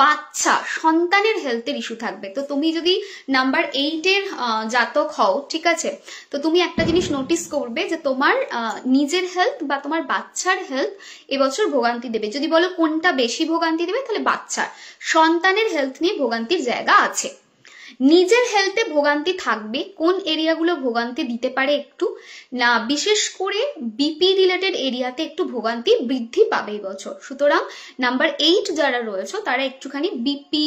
বাচ্চা সন্তানের হেলথের ইস্যু থাকবে। তো তুমি যদি নাম্বার 8-এর জাতক হও, ঠিক আছে, তো তুমি একটা জিনিস নোটিস করবে যে তোমার নিজের হেলথ বা তোমার বাচ্চার হেলথ এবছর ভোগান্তি দেবে। যদি বলো কোনটা বেশি ভোগান্তি দেবে, তাহলে বাচ্চার, সন্তানের হেলথ নিয়ে ভোগান্তির জায়গা আছে। নিজের হেলথে ভোগান্তি থাকবে, কোন এরিয়াগুলো ভোগান্তি দিতে পারে একটু না, বিশেষ করে বিপি রিলেটেড এরিয়াতে একটু ভোগান্তি বৃদ্ধি পাবে এই বছর। সুতরাং নাম্বার 8 যারা রয়েছে তারা একটুখানি বিপি,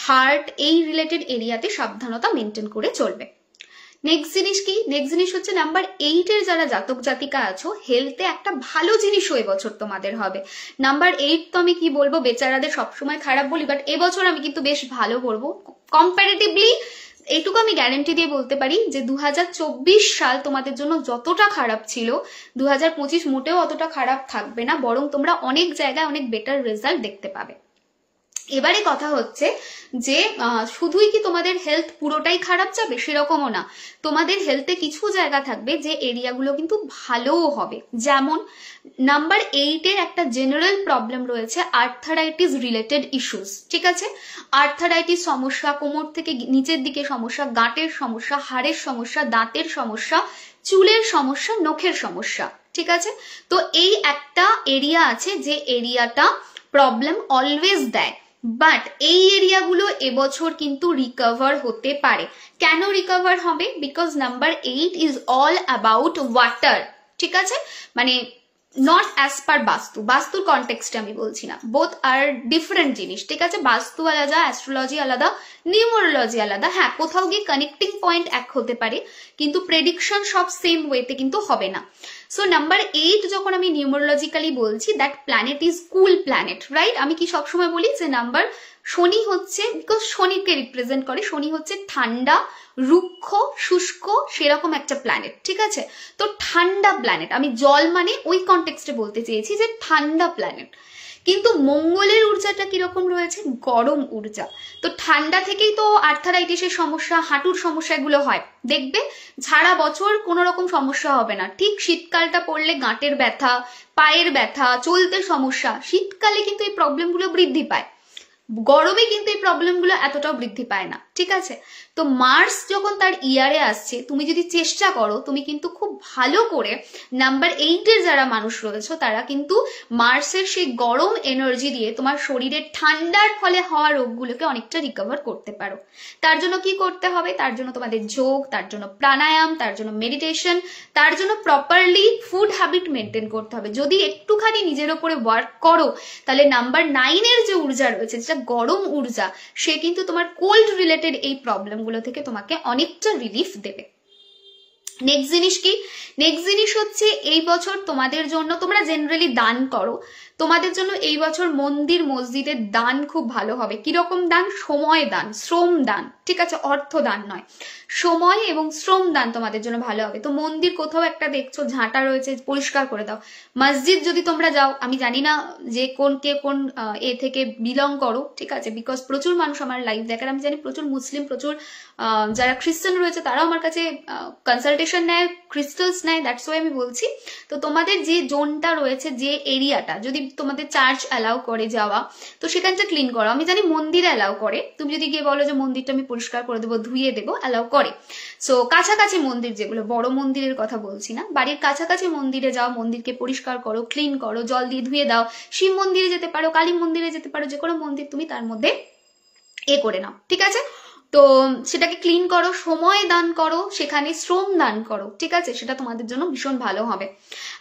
হার্ট এই রিলেটেড এরিয়াতে সাবধানতা মেনটেন করে চলবে। নেক্সট জিনিস কি, নেক্সট জিনিস হচ্ছে নাম্বার 8-এর যারা জাতক জাতিকা আছো, হেলথে একটা ভালো জিনিসও এবছর তোমাদের হবে। নাম্বার 8 তো আমি কি বলবো, বেচারাদের সবসময় খারাপ বলি, বাট এবছর আমি কিন্তু বেশ ভালো করবো কম্পারেটিভলি। এইটুকু আমি গ্যারান্টি দিয়ে বলতে পারি যে 2024 সাল তোমাদের জন্য যতটা খারাপ ছিল, 2025 মোটেও অতটা খারাপ থাকবে না, বরং তোমরা অনেক জায়গায় অনেক বেটার রেজাল্ট দেখতে পাবে। এবারে কথা হচ্ছে যে শুধুই কি তোমাদের হেলথ পুরোটাই খারাপ যাবে, সেরকমও না। তোমাদের হেলথে কিছু জায়গা থাকবে যে এরিয়াগুলো কিন্তু ভালোও হবে। যেমন নাম্বার 8-এর একটা জেনারেল প্রবলেম রয়েছে আর্থারাইটিস রিলেটেড ইস্যুস, ঠিক আছে, আর্থারাইটিস সমস্যা, কোমর থেকে নিচের দিকে সমস্যা, গাঁটের সমস্যা, হাড়ের সমস্যা, দাঁতের সমস্যা, চুলের সমস্যা, নখের সমস্যা, ঠিক আছে? তো এই একটা এরিয়া আছে যে এরিয়াটা প্রবলেম অলওয়েজ দেয়, বাট এই এরিয়াগুলো এবছর কিন্তু রিকভার হতে পারে। কেন রিকভার হবে? Because number 8 is all about water, ঠিক আছে? মানে নট অ্যাজ পার বাস্তু, বাস্তুর কনটেক্সটে আমি বলছি না, বোথ আর ডিফারেন্ট জিনিস, ঠিক আছে? বাস্তু আলাদা, অ্যাস্ট্রোলজি আলাদা, নিউমোরোলজি আলাদা। হ্যাঁ, কোথাও গিয়ে কানেক্টিং পয়েন্ট এক হতে পারে, কিন্তু প্রেডিকশন সব সেম ওয়েতে কিন্তু হবে না। সো নাম্বার 8 যখন আমি নিউমোরোলজিক্যালি বলছি, that planet is cool planet, right? আমি কি সবসময় বলি যে নাম্বার শনি হচ্ছে, বিকজ শনিকে রিপ্রেজেন্ট করে, শনি হচ্ছে ঠান্ডা, রুক্ষ, শুষ্ক, সেরকম একটা প্ল্যানেট, ঠিক আছে? তো ঠান্ডা প্ল্যানেট, আমি জল মানে ওই কনটেক্সটে বলতে চেয়েছি যে ঠান্ডা প্ল্যানেট। কিন্তু মঙ্গলের ঊর্জাটা কিরকম রয়েছে? গরম ঊর্জা। তো ঠান্ডা থেকেই তো আর্থারাইটিসের সমস্যা, হাঁটুর সমস্যা এগুলো হয়। দেখবে সারা বছর কোনো রকম সমস্যা হবে না, ঠিক শীতকালটা পড়লে গাঁটের ব্যথা, পায়ের ব্যথা, চলতে সমস্যা, শীতকালে কিন্তু এই প্রবলেমগুলো বৃদ্ধি পায়, গরমে কিন্তু এই প্রবলেমগুলো এতটাও বৃদ্ধি পায় না, ঠিক আছে? তো মার্স যখন তার ইয়ারে আসছে, তুমি যদি চেষ্টা করো, তুমি কিন্তু খুব ভালো করে নাম্বার 8 এর যারা মানুষ রয়েছে তারা কিন্তু মার্সের সেই গরম এনার্জি দিয়ে তোমার শরীরের ঠান্ডার ফলে হওয়া রোগগুলোকে অনেকটা রিকভার করতে পারো। তার জন্য কি করতে হবে? তার জন্য তোমাদের যোগ, তার জন্য প্রাণায়াম, তার জন্য মেডিটেশন, তার জন্য প্রপারলি ফুড হ্যাবিট মেনটেন করতে হবে। যদি একটুখানি নিজের ওপরে ওয়ার্ক করো, তাহলে নাম্বার 9 এর যে ঊর্জা রয়েছে, যেটা গরম ঊর্জা, সে কিন্তু তোমার কোল্ড রিলেটেড এই প্রবলেমগুলো থেকে তোমাকে অনেকটা রিলিফ দেবে। নেক্সট জিনিস কি? নেক্সট জিনিস হচ্ছে এই বছর তোমাদের জন্য, তোমরা জেনারেলি দান করো, তোমাদের জন্য এই বছর মন্দির মসজিদের দান খুব ভালো হবে। কিরকম দান? সময় দান, শ্রম দান, ঠিক আছে? অর্থ দান নয়, সময় এবং শ্রম দান তোমাদের জন্য ভালো হবে। তো মন্দির কোথাও একটা দেখছো ঝাঁটা রয়েছে, পরিষ্কার করে দাও। মসজিদ যদি তোমরা যাও, আমি জানি না যে কে কোন এ থেকে বিলং করো, ঠিক আছে? বিকজ প্রচুর মানুষ আমার লাইভ দেখেন, আমি জানি প্রচুর মুসলিম, প্রচুর যারা খ্রিস্টান রয়েছে তারাও আমার কাছে কনসালটেশন নেয়, ক্রিস্টালস নেয়, দ্যাটস ওয়াই আমি বলছি। তো তোমাদের যে জোনটা রয়েছে, যে এরিয়াটা, যদি তোমাদের চার্চ অ্যালাউ করে যাওয়া, তো সেখানটা ক্লিন করো। আমি জানি মন্দির অ্যালাউ করে, তুমি যদি গিয়ে বলো যে মন্দিরটা আমি পরিষ্কার করে দেবো, ধুয়ে দেবো, অ্যালাউ করে। সো কাছাকাছি মন্দির, যেগুলো বড় মন্দিরের কথা বলছি না, বাড়ির কাছাকাছি মন্দিরে যাও, মন্দিরকে পরিষ্কার করো, ক্লিন করো, জল দিয়ে ধুয়ে দাও। শিব মন্দিরে যেতে পারো, কালী মন্দিরে যেতে পারো, যে কোনো মন্দির তুমি তার মধ্যে করে নাও, ঠিক আছে? তো সেটাকে ক্লিন করো, সময় দান করো, সেখানে শ্রম দান করো, ঠিক আছে? সেটা তোমাদের জন্য ভীষণ ভালো হবে।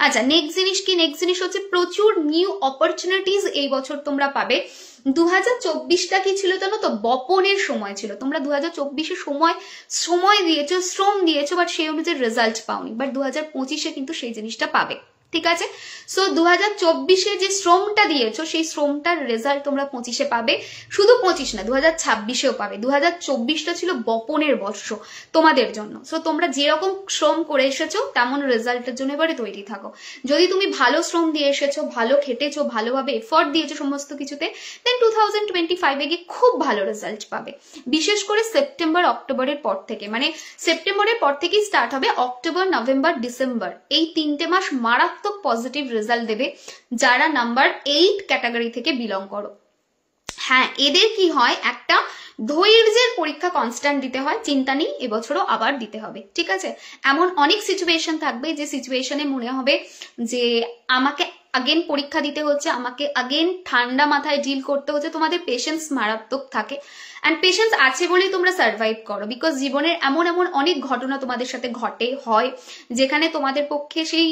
আচ্ছা, নেক্সট জিনিস কি? নেক্সট জিনিস হচ্ছে প্রচুর নিউ অপরচুনিটিস এই বছর তোমরা পাবে। 2024টা কি ছিল জানো তো? বপনের সময় ছিল। তোমরা 2024-এ সময় দিয়েছো, শ্রম দিয়েছো, বাট সেই অনুযায়ী রেজাল্ট পাওনি। বাট 2025-এ কিন্তু সেই জিনিসটা পাবে, ঠিক আছে? সো 2024-এ যে শ্রমটা দিয়েছো, সেই শ্রমটার রেজাল্ট তোমরা 25-এ পাবে। শুধু 25 না, 2026-এও পাবে। 2024টা ছিল বপনের বর্ষ তোমাদের জন্য। সো তোমরা যেরকম শ্রম করে এসেছো, তেমন রেজাল্টের জন্য এবারে তৈরি থাকো। যদি তুমি ভালো শ্রম দিয়ে এসেছো, ভালো খেটেছো, ভালোভাবে এফোর্ট দিয়েছো সমস্ত কিছুতে, দেন 2025-এ গিয়ে খুব ভালো রেজাল্ট পাবে। বিশেষ করে সেপ্টেম্বর অক্টোবরের পর থেকে, মানে সেপ্টেম্বরের পর থেকেই স্টার্ট হবে, অক্টোবর নভেম্বর ডিসেম্বর, এই 3টে মাস মারাত্মক পজিটিভ রেজাল্ট দেবে যারা নাম্বার 8 ক্যাটাগরি থেকে বিলং করো। হ্যাঁ, এদের কি হয়, একটা ধৈর্যের পরীক্ষা কনস্ট্যান্ট দিতে হয়, চিন্তা নেই, এবছরও আবার দিতে হবে, ঠিক আছে? এমন অনেক সিচুয়েশন থাকবে যে সিচুয়েশনে মনে হবে যে আমাকে আগেন পরীক্ষা দিতে হচ্ছে, আমাকে আগেন ঠান্ডা মাথায় ডিল করতে হচ্ছে। তোমাদের পেশেন্স মারাত্মক থাকে, অ্যান্ড পেশেন্স আছে বলেই তোমরা সার্ভাইভ করো, বিকজ জীবনের এমন এমন অনেক ঘটনা তোমাদের সাথে ঘটে হয়, যেখানে তোমাদের পক্ষে সেই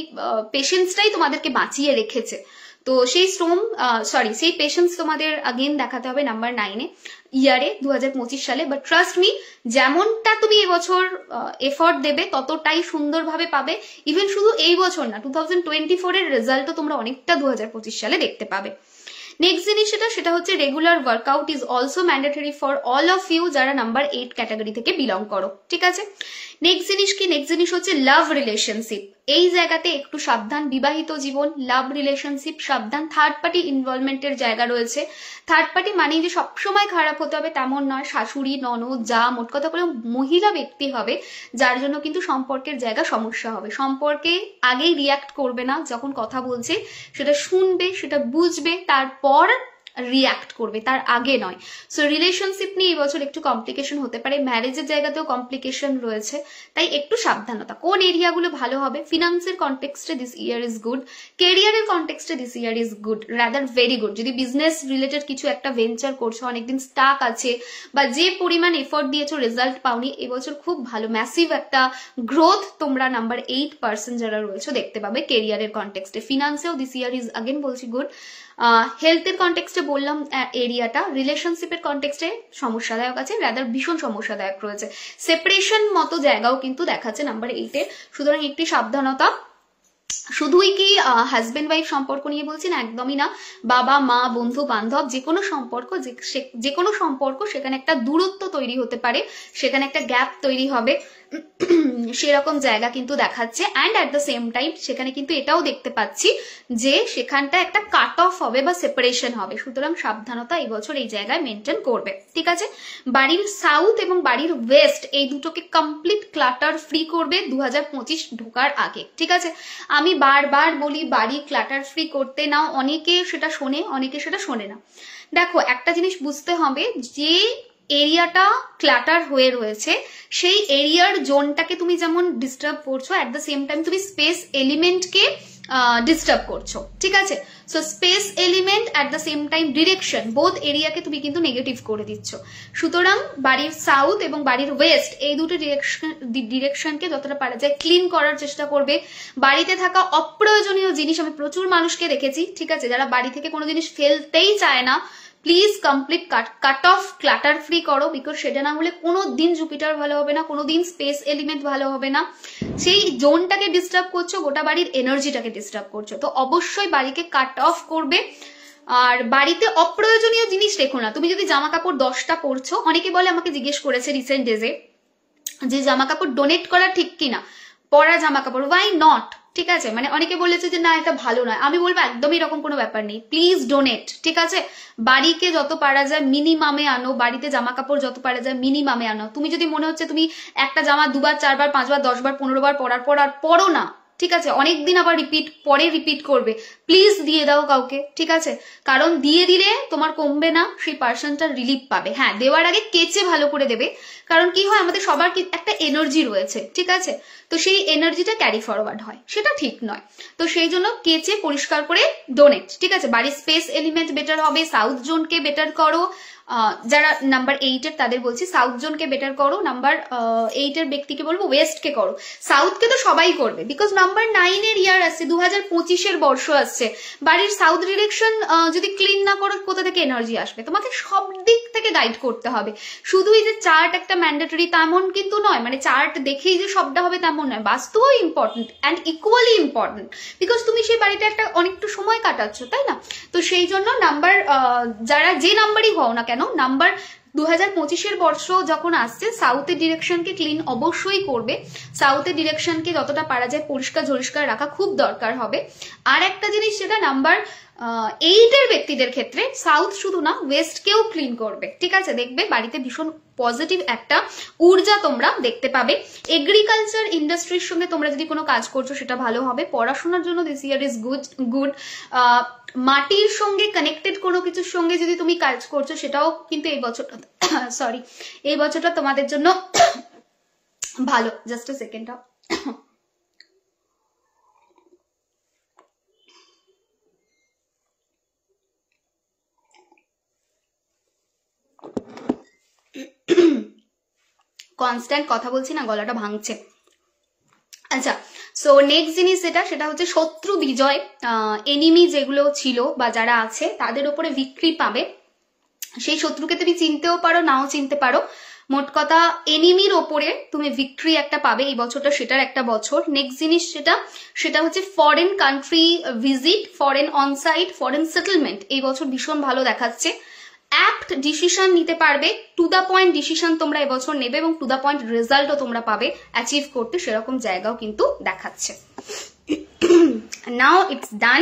পেশেন্সটাই তোমাদেরকে বাঁচিয়ে রেখেছে। তো সেই সেই পেশেন্স তোমাদের আগেন দেখাতে হবে নাম্বার 9-এ ইয়ারে 2025 সালে। বাট ট্রাস্ট মি, যেমনটা তুমি এবছর এফোর্ট দেবে ততটাই সুন্দরভাবে পাবে। ইভেন শুধু এই বছর না, 2024-এর রেজাল্টও তোমরা অনেকটা 2025 সালে দেখতে পাবে। নেক্সট জিনিস সেটা হচ্ছে regular workout is also mandatory for all of you যারা নাম্বার 8 ক্যাটাগরি থেকে বিলং করো, ঠিক আছে? নেক্সট জিনিস কি? নেক্সট জিনিস হচ্ছে লাভ রিলেশনশিপ। এই জায়গাতে একটু সাবধান, বিবাহিত জীবন, লাভ রিলেশনশিপ সাবধান। থার্ড পার্টি ইনভলভমেন্টের জায়গা রয়েছে। থার্ড পার্টি মানে যে সবসময় খারাপ হতে হবে তেমন নয়, শাশুড়ি, ননদ, যা, মোট কথা করে মহিলা ব্যক্তি হবে, যার জন্য কিন্তু সম্পর্কের জায়গা সমস্যা হবে। সম্পর্কে আগেই রিয়াক্ট করবে না, যখন কথা বলছে সেটা শুনবে, সেটা বুঝবে, তারপর রিয়াক্ট করবে, তার আগে নয়। সো রিলেশনশিপ নিয়ে এই বছর একটু কমপ্লিকেশন হতে পারে, ম্যারেজের জায়গাতেও কমপ্লিকেশন রয়েছে, তাই একটু সাবধানতা। কোন এরিয়াগুলো ভালো হবে? ফিনান্সের কনটেক্সটে দিস ইয়ার ইজ গুড, কেরিয়ারের কনটেক্সটে this year is good, rather very good. যদি বিজনেস রিলেটেড কিছু একটা ভেঞ্চার করছো, অনেকদিন স্টাক আছে, বা যে পরিমাণ এফোর্ট দিয়েছো রেজাল্ট পাওনি, এবছর খুব ভালো ম্যাসিভ একটা গ্রোথ তোমরা নাম্বার 8% যারা রয়েছে দেখতে পাবে কেরিয়ারের কনটেক্সটে। ফিনান্সেও দিস ইয়ার ইজ আগেন বলছি গুড। হেলথের কনটেক্সটে বললাম এরিয়াটা, রিলেশনশিপের কনটেক্সটে সমস্যাদায়ক আছে, রাদার ভীষণ সমস্যাদায়ক রয়েছে। সেপারেশন মতো জায়গাও কিন্তু দেখাচ্ছে নাম্বার 8-এর, সুতরাং একটি সাবধানতা। শুধুই কি হাজবেন্ড ওয়াইফ সম্পর্ক নিয়ে বলছি না, একদমই না। বাবা মা বন্ধু বান্ধব যে কোনো সম্পর্ক সেখানে একটা দূরত্ব তৈরি হতে পারে, সেখানে একটা গ্যাপ তৈরি হবে, সেরকম জায়গা কিন্তু দেখাচ্ছে। And at the same time সেখানে কিন্তু এটাও দেখতে পাচ্ছি যে সেখানটা একটা কাট অফ হবে বা সেপারেশন হবে, সুতরাং সাবধানতা এই বছর এই জায়গায় মেনটেন করবে, ঠিক আছে। বাড়ির সাউথ এবং বাড়ির ওয়েস্ট এই দুটোকে কমপ্লিট ক্লাটার ফ্রি করবে 2025 ঢোকার আগে, ঠিক আছে। আমি বারবার বলি বাড়ি ক্লাটার ফ্রি করতে নাও, অনেকে সেটা শোনে, অনেকে সেটা শোনে না। দেখো একটা জিনিস বুঝতে হবে, যে এরিয়াটা ক্লাটার হয়ে রয়েছে সেই এরিয়ার জোনটাকে তুমি যেমন ডিস্টার্ব করছো, অ্যাট দ্য সেম টাইম তুমি স্পেস এলিমেন্টকে ডিস্টার্ব করছো, ঠিক আছে। So space element at the same time direction, both এরিয়াকে তুমি কিন্তু নেগেটিভ করে দিচ্ছ। সুতরাং বাড়ির সাউথ এবং বাড়ির ওয়েস্ট এই দুটো ডিরেকশনকে যতটা পারা যায় ক্লিন করার চেষ্টা করবে। বাড়িতে থাকা অপ্রয়োজনীয় জিনিস, আমি প্রচুর মানুষকে দেখেছি, ঠিক আছে, যারা বাড়ি থেকে কোনো জিনিস ফেলতেই চায় না, please complete cut off clutter free করো, বিকজ সেটা না হলে কোনো দিন জুপিটার ভালো হবে না, কোনো দিন স্পেস এলিমেন্ট ভালো হবে না। সেই জোনটাকে ডিস্টার্ব করছো, গোটা বাড়ির এনার্জিটাকে ডিস্টার্ব করছো, তো অবশ্যই বাড়িকে কাট অফ করবে। আর বাড়িতে অপ্রয়োজনীয় জিনিস রেখো না। তুমি যদি জামা কাপড় 10টা পরছো, অনেকে বলে, আমাকে জিজ্ঞেস করেছে রিসেন্ট ডেজে যে জামা কাপড় ডোনেট করা ঠিক কিনা, পরা জামা কাপড়, ওয়াই নট, ঠিক আছে। মানে অনেকে বলেছে যে না এটা ভালো নয়, আমি বলবো একদমই এরকম কোনো ব্যাপার নেই, প্লিজ ডোনেট, ঠিক আছে। বাড়িকে যত পারা যায় মিনিমামে আনো, বাড়িতে জামা কাপড় যত পারা যায় মিনিমামে আনো। তুমি যদি মনে হচ্ছে তুমি একটা জামা 2বার 4বার 5বার 10বার 15বার পরার পর আর পরো না, ঠিক আছে, অনেকদিন আবার রিপিট করবে, প্লিজ দিয়ে দাও কাউকে, ঠিক আছে। কারণ দিয়ে দিলে তোমার কমবে না, সেই পার্সনটা রিলিফ পাবে। হ্যাঁ, দেওয়ার আগে কেচে ভালো করে দেবে, কারণ কি হয়, আমাদের সবার একটা এনার্জি রয়েছে, ঠিক আছে, তো সেই এনার্জিটা ক্যারি ফরওয়ার্ড হয়, সেটা ঠিক নয়। তো সেই জন্য কেচে পরিষ্কার করে ডোনেট, ঠিক আছে। বাড়ির স্পেস এলিমেন্ট বেটার হবে, সাউথ জোনকে বেটার করো। যারা নাম্বার 8-এর তাদের বলছি সাউথ জোনকে বেটার করো, নাম্বার 8-এর ব্যক্তিকে বলবো ওয়েস্টকে করো। সাউথকে তো সবাই করবে, বিকজ নাম্বার 9-এর ইয়ার আসছে, 2025-এর বর্ষ আসছে। বাড়ির সাউথ ডিরেকশন যদি ক্লিন না করো, কোথা থেকে এনার্জি আসবে? তোমাকে সব দিক থেকে গাইড করতে হবে। শুধুই যে চার্ট একটা ম্যান্ডেটরি তেমন কিন্তু নয়, মানে চার্ট দেখেই যে সবটা হবে তেমন নয়, বাস্তুও important and equally important, because তুমি সেই বাড়িতে একটা অনেকটা সময় কাটাচ্ছ, তাই না। তো সেই জন্য নাম্বার যারা যে নাম্বারই হও না কেন, নাম্বার 2025-এর বর্ষ যখন আসছে, সাউথের ডিরেকশনকে ক্লিন অবশ্যই করবে। সাউথের ডিরেকশনকে যতটা পারা যায় পরিষ্কার ঝরিষ্কার রাখা খুব দরকার হবে। আর একটা জিনিস, সেটা নাম্বার 8-এর ব্যক্তিদের ক্ষেত্রে সাউথ শুধু না, ওয়েস্টকেও ক্লিন করবে, ঠিক আছে। দেখবে বাড়িতে ভীষণ পজিটিভ একটা ঊর্জা তোমরা দেখতে পাবে। এগ্রিকালচার ইন্ডাস্ট্রির সঙ্গে তোমরা যদি কোনো কাজ করছো সেটা ভালো হবে। পড়াশোনার জন্য দিস ইয়ার ইজ গুড। মাটির সঙ্গে কানেক্টেড কোনো কিছুর সঙ্গে যদি তুমি কাজ করছো, সেটাও কিন্তু এই বছরটা তোমাদের জন্য ভালো। জাস্ট আ সেকেন্ড। কনস্ট্যান্ট কথা বলছি না, গলাটা ভাঙছে। আচ্ছা, সো নেক্সট জিনিস সেটা হচ্ছে শত্রু বিজয়। এনিমি যেগুলো ছিল বা যারা আছে তাদের উপরে ভিক্টরি পাবে। সেই শত্রুকে তুমি চিনতেও পারো, নাও চিনতে পারো। মোট কথা এনিমির ওপরে তুমি ভিক্টরি একটা পাবে এই বছরটা, সেটার একটা বছর। নেক্সট জিনিস সেটা হচ্ছে foreign country visit, foreign onsite, foreign settlement এই বছর ভীষণ ভালো দেখাচ্ছে। অ্যাপ্ট ডিসিশন নিতে পারবে, টু দ্য পয়েন্ট ডিসিশন তোমরা এবছর নেবে এবং টু দ্য পয়েন্ট রেজাল্টও তোমরা পাবে অ্যাচিভ করতে, সেরকম জায়গাও কিন্তু দেখাচ্ছে। Now it's done.